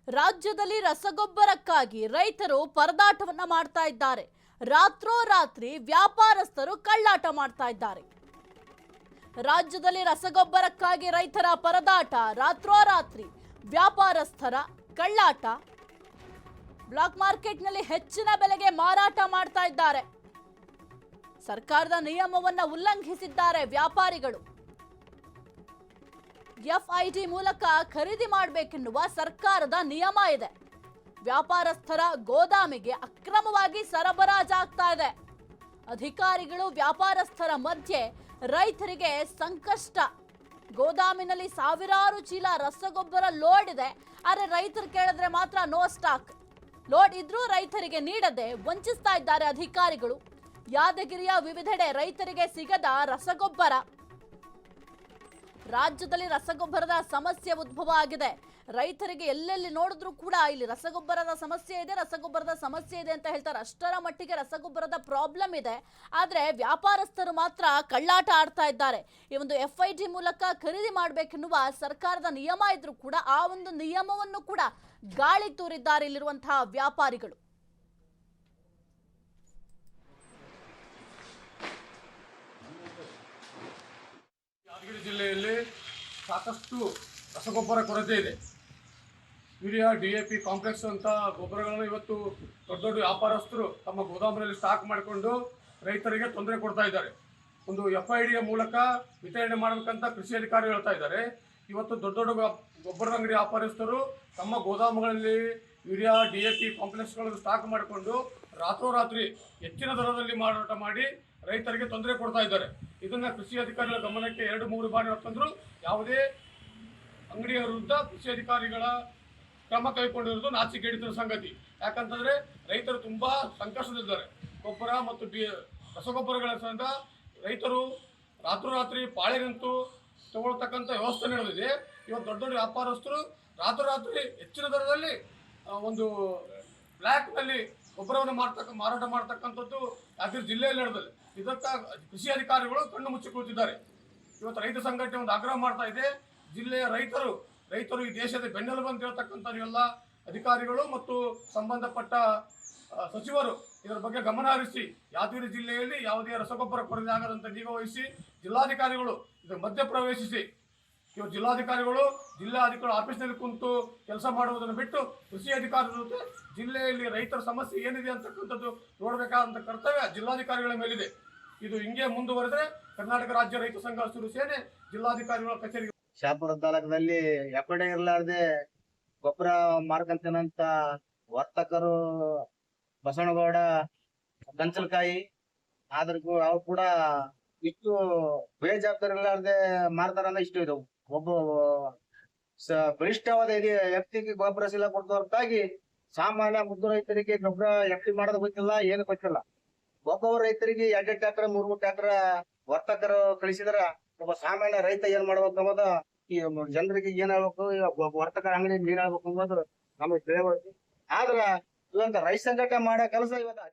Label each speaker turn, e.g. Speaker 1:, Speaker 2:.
Speaker 1: ರಾಜ್ಯದಲ್ಲಿ ರಸಗೊಬ್ಬರಕ್ಕಾಗಿ ರೈತರು ಪರದಾಟವನ್ನ ಮಾಡ್ತಾ ಇದ್ದಾರೆ. ರಾತ್ರೋರಾತ್ರಿ ವ್ಯಾಪಾರಸ್ಥರು ಕಳ್ಳಾಟ ಮಾಡ್ತಾ ಇದ್ದಾರೆ. ರಾಜ್ಯದಲ್ಲಿ ರಸಗೊಬ್ಬರಕ್ಕಾಗಿ ರೈತರ ಪರದಾಟ, ರಾತ್ರೋರಾತ್ರಿ ವ್ಯಾಪಾರಸ್ಥರ ಕಳ್ಳಾಟ, ಬ್ಲಾಕ್ ಮಾರ್ಕೆಟ್ನಲ್ಲಿ ಹೆಚ್ಚಿನ ಬೆಲೆಗೆ ಮಾರಾಟ ಮಾಡ್ತಾ ಇದ್ದಾರೆ. ಸರ್ಕಾರದ ನಿಯಮವನ್ನ ಉಲ್ಲಂಘಿಸಿದ್ದಾರೆ ವ್ಯಾಪಾರಿಗಳು. ಎಫ್ಐಡಿ ಮೂಲಕ ಖರೀದಿ ಮಾಡಬೇಕೆನ್ನುವ ಸರ್ಕಾರದ ನಿಯಮ ಇದೆ. ವ್ಯಾಪಾರಸ್ಥರ ಗೋದಾಮಿಗೆ ಅಕ್ರಮವಾಗಿ ಸರಬರಾಜಾಗ್ತಾ ಇದೆ. ಅಧಿಕಾರಿಗಳು ವ್ಯಾಪಾರಸ್ಥರ ಮಧ್ಯೆ ರೈತರಿಗೆ ಸಂಕಷ್ಟ. ಗೋದಾಮಿನಲ್ಲಿ ಸಾವಿರಾರು ಚೀಲ ರಸಗೊಬ್ಬರ ಲೋಡ್ ಇದೆ, ಆದರೆ ರೈತರು ಕೇಳಿದ್ರೆ ಮಾತ್ರ ನೋ ಸ್ಟಾಕ್. ಲೋಡ್ ಇದ್ರೂ ರೈತರಿಗೆ ನೀಡದೆ ವಂಚಿಸ್ತಾ ಇದ್ದಾರೆ ಅಧಿಕಾರಿಗಳು. ಯಾದಗಿರಿಯ ವಿವಿಧೆಡೆ ರೈತರಿಗೆ ಸಿಗದ ರಸಗೊಬ್ಬರ. ರಾಜ್ಯದಲ್ಲಿ ರಸಗೊಬ್ಬರದ ಸಮಸ್ಯೆ ಉದ್ಭವ ಆಗಿದೆ. ರೈತರಿಗೆ ಎಲ್ಲೆಲ್ಲಿ ನೋಡಿದ್ರು ಕೂಡ ಇಲ್ಲಿ ರಸಗೊಬ್ಬರದ ಸಮಸ್ಯೆ ಇದೆ ಅಂತ ಹೇಳ್ತಾರೆ. ಅಷ್ಟರ ಮಟ್ಟಿಗೆ ರಸಗೊಬ್ಬರದ ಪ್ರಾಬ್ಲಮ್ ಇದೆ. ಆದರೆ ವ್ಯಾಪಾರಸ್ಥರು ಮಾತ್ರ ಕಳ್ಳಾಟ ಆಡ್ತಾ ಇದ್ದಾರೆ. ಈ ಒಂದು ಎಫ್ಐಡಿ ಮೂಲಕ ಖರೀದಿ ಮಾಡಬೇಕೆನ್ನುವ ಸರ್ಕಾರದ ನಿಯಮ ಇದ್ರೂ ಕೂಡ ಆ ಒಂದು ನಿಯಮವನ್ನು ಕೂಡ ಗಾಳಿ ತೂರಿದ್ದಾರೆ ಇಲ್ಲಿರುವಂತಹ ವ್ಯಾಪಾರಿಗಳು.
Speaker 2: ಯಾದಗಿರಿ ಜಿಲ್ಲೆಯಲ್ಲಿ ಸಾಕಷ್ಟು ರಸಗೊಬ್ಬರ ಕೊರತೆ ಇದೆ. ಯೂರಿಯಾ, DAP ಕಾಂಪ್ಲೆಕ್ಸ್ ಅಂತ ಗೊಬ್ಬರಗಳನ್ನು ಇವತ್ತು ದೊಡ್ಡ ದೊಡ್ಡ ವ್ಯಾಪಾರಸ್ಥರು ತಮ್ಮ ಗೋದಾಮಿನಲ್ಲಿ ಸ್ಟಾಕ್ ಮಾಡಿಕೊಂಡು ರೈತರಿಗೆ ತೊಂದರೆ ಕೊಡ್ತಾ ಇದ್ದಾರೆ. ಒಂದು FID ಮೂಲಕ ವಿತರಣೆ ಮಾಡಬೇಕಂತ ಕೃಷಿ ಅಧಿಕಾರಿ ಹೇಳ್ತಾ ಇದ್ದಾರೆ. ಇವತ್ತು ದೊಡ್ಡ ದೊಡ್ಡ ಗೊಬ್ಬರದ ಅಂಗಡಿ ವ್ಯಾಪಾರಸ್ಥರು ತಮ್ಮ ಗೋದಾಮುಗಳಲ್ಲಿ ಯೂರಿಯಾ, DAP ಕಾಂಪ್ಲೆಕ್ಸ್ಗಳನ್ನು ಸ್ಟಾಕ್ ಮಾಡಿಕೊಂಡು ರಾತ್ರೋರಾತ್ರಿ ಹೆಚ್ಚಿನ ದರದಲ್ಲಿ ಮಾರಾಟ ಮಾಡಿ ರೈತರಿಗೆ ತೊಂದರೆ ಕೊಡ್ತಾ ಇದ್ದಾರೆ. ಇದನ್ನ ಕೃಷಿ ಅಧಿಕಾರಿಗಳ ಗಮನಕ್ಕೆ 2-3 ಬಾರಿ ಹೊತ್ತಂದ್ರು ಯಾವುದೇ ಅಂಗಡಿಯ ವಿರುದ್ಧ ಕೃಷಿ ಅಧಿಕಾರಿಗಳ ಕ್ರಮ ಕೈಗೊಂಡಿರುವುದು ನಾಚಿಕೆಗೇಡಿನ ಸಂಗತಿ. ಯಾಕಂತಂದ್ರೆ ರೈತರು ತುಂಬಾ ಸಂಕಷ್ಟದಲ್ಲಿದ್ದಾರೆ. ಗೊಬ್ಬರ ಮತ್ತು ರಸಗೊಬ್ಬರಗಳ ಸಂದ ರೈತರು ರಾತ್ರೋರಾತ್ರಿ ಪಾಳೆ ನಿಂತು ತಗೊಳ್ತಕ್ಕಂಥ ವ್ಯವಸ್ಥೆ ನಡೆದಿದೆ. ಇವತ್ತು ದೊಡ್ಡ ದೊಡ್ಡ ವ್ಯಾಪಾರಸ್ಥರು ರಾತ್ರೋರಾತ್ರಿ ಹೆಚ್ಚಿನ ದರದಲ್ಲಿ ಒಂದು ಬ್ಲ್ಯಾಕ್ನಲ್ಲಿ ಗೊಬ್ಬರವನ್ನು ಮಾರಾಟ ಮಾಡ್ತಕ್ಕಂಥದ್ದು ಯಾದಗಿರಿ ಜಿಲ್ಲೆಯಲ್ಲಿ ನಡೆದಿದೆ. ಇದಕ್ಕೆ ಕೃಷಿ ಅಧಿಕಾರಿಗಳು ಕಣ್ಣು ಮುಚ್ಚಿ ಕುಳಿತಿದ್ದಾರೆ. ಇವತ್ತು ರೈತ ಸಂಘಟನೆ ಒಂದು ಆಗ್ರಹ ಮಾಡ್ತಾ ಇದೆ. ಜಿಲ್ಲೆಯ ರೈತರು ಈ ದೇಶದ ಬೆನ್ನೆಲುಬು ಅಂತ ಹೇಳ್ತಕ್ಕಂಥ ಎಲ್ಲ ಅಧಿಕಾರಿಗಳು ಮತ್ತು ಸಂಬಂಧಪಟ್ಟ ಸಚಿವರು ಇದರ ಬಗ್ಗೆ ಗಮನ ಹರಿಸಿ ಯಾದಗಿರಿ ಜಿಲ್ಲೆಯಲ್ಲಿ ಯಾವುದೇ ರಸಗೊಬ್ಬರ ಕೊರತೆ ಆಗದಂತೆ ನಿಗಾ ವಹಿಸಿ ಜಿಲ್ಲಾಧಿಕಾರಿಗಳು ಇದರ ಮಧ್ಯ ಪ್ರವೇಶಿಸಿ ಇವತ್ತು ಜಿಲ್ಲಾಧಿಕಾರಿಗಳು ಆಫೀಸ್ನಲ್ಲಿ ಕುಂತು ಕೆಲಸ ಮಾಡುವುದನ್ನು ಬಿಟ್ಟು ಕೃಷಿ ಅಧಿಕಾರಿಗಳ ಜೊತೆ ಜಿಲ್ಲೆಯಲ್ಲಿ ರೈತರ ಸಮಸ್ಯೆ ಏನಿದೆ ಅಂತಕ್ಕಂಥದ್ದು ನೋಡಬೇಕಾದಂಥ ಕರ್ತವ್ಯ ಜಿಲ್ಲಾಧಿಕಾರಿಗಳ ಮೇಲಿದೆ. ಇದು ಹಿಂಗೆ ಮುಂದುವರೆದ್ರೆ ಕರ್ನಾಟಕ ರಾಜ್ಯ ರೈತ ಸಂಘ ಹಸಿರು ಸೇನೆ ಜಿಲ್ಲಾಧಿಕಾರಿಗಳ ಕಚೇರಿಗೆ
Speaker 3: ಶಾಪುರ ತಾಲೂಕಿನಲ್ಲಿ ಎಫ್ಐಡಿ ಇರಲಾರ್ದೆ ಗೊಬ್ಬರ ಮಾರ್ಕಂತನಂತ ವರ್ತಕರು ಬಸವನಗೌಡ, ಗಂಚಲಕಾಯಿ ಆದ್ರೂ ಅವ್ರು ಕೂಡ ಇಷ್ಟು ಬೇಜವಾಬ್ದಾರಿ ಇರಲಾರ್ದೆ ಮಾರ್ತಾರಲ್ಲ. ಇಷ್ಟು ಇದು ಒಬ್ಬ ಬಲಿಷ್ಠವಾದ ವ್ಯಕ್ತಿಗೆ ಗೊಬ್ಬರ ಶೀಲ ಕೊಡ್ತಾ ಹೊರತಾಗಿ ಸಾಮಾನ್ಯ ಮುದ್ದು ರೈತರಿಗೆ ಗೊಬ್ಬರ ಎಫ್ಟಿ ಮಾಡೋದು ಗೊತ್ತಿಲ್ಲ, ಏನು ಗೊತ್ತಿಲ್ಲ. ಒಬ್ಬೊಬ್ಬ ರೈತರಿಗೆ 2 ಟ್ರ್ಯಾಕ್ಟರ್ 3 ಟ್ರ್ಯಾಕ್ಟರ್ ವರ್ತಕರು ಕಳಿಸಿದ್ರ ಒಬ್ಬ ಸಾಮಾನ್ಯ ರೈತ ಏನ್ ಮಾಡ್ಬೇಕು ಅನ್ನೋದು ಈ ಜನರಿಗೆ ಏನ್ ಹೇಳ್ಬೇಕು, ವರ್ತಕರ ಅಂಗಡಿ ಏನ್ ಹೇಳ್ಬೇಕು ಅನ್ನೋದು ನಮಗೆ ತಿಳಿಯಬೇಕು. ಆದ್ರ ಇವಾಗ ರೈತ ಸಂಘಟನೆ ಮಾಡೋ ಕೆಲಸ ಇವತ್ತು